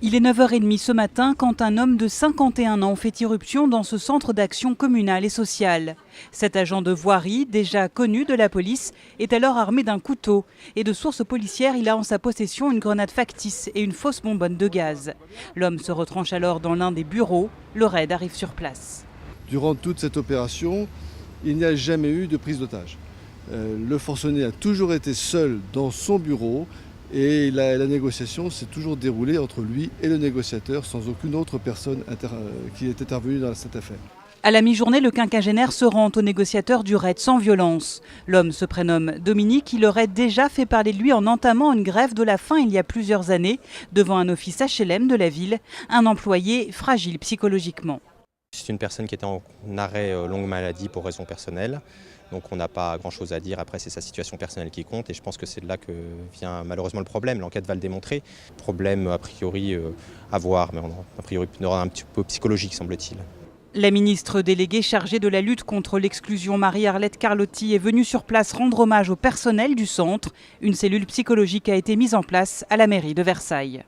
Il est 9h30 ce matin quand un homme de 51 ans fait irruption dans ce centre d'action communale et sociale. Cet agent de voirie, déjà connu de la police, est alors armé d'un couteau. Et de sources policières, il a en sa possession une grenade factice et une fausse bonbonne de gaz. L'homme se retranche alors dans l'un des bureaux. Le raid arrive sur place. Durant toute cette opération, il n'y a jamais eu de prise d'otage. Le forcené a toujours été seul dans son bureau. Et la négociation s'est toujours déroulée entre lui et le négociateur sans aucune autre personne qui est intervenue dans cette affaire. À la mi-journée, le quinquagénaire se rend au négociateur du raid sans violence. L'homme se prénomme Dominique, il aurait déjà fait parler de lui en entamant une grève de la faim il y a plusieurs années devant un office HLM de la ville, un employé fragile psychologiquement. C'est une personne qui était en arrêt longue maladie pour raison personnelle, donc on n'a pas grand-chose à dire. Après, c'est sa situation personnelle qui compte et je pense que c'est de là que vient malheureusement le problème. L'enquête va le démontrer. Problème a priori à voir, mais a priori un petit peu psychologique semble-t-il. La ministre déléguée chargée de la lutte contre l'exclusion, Marie-Arlette Carlotti, est venue sur place rendre hommage au personnel du centre. Une cellule psychologique a été mise en place à la mairie de Versailles.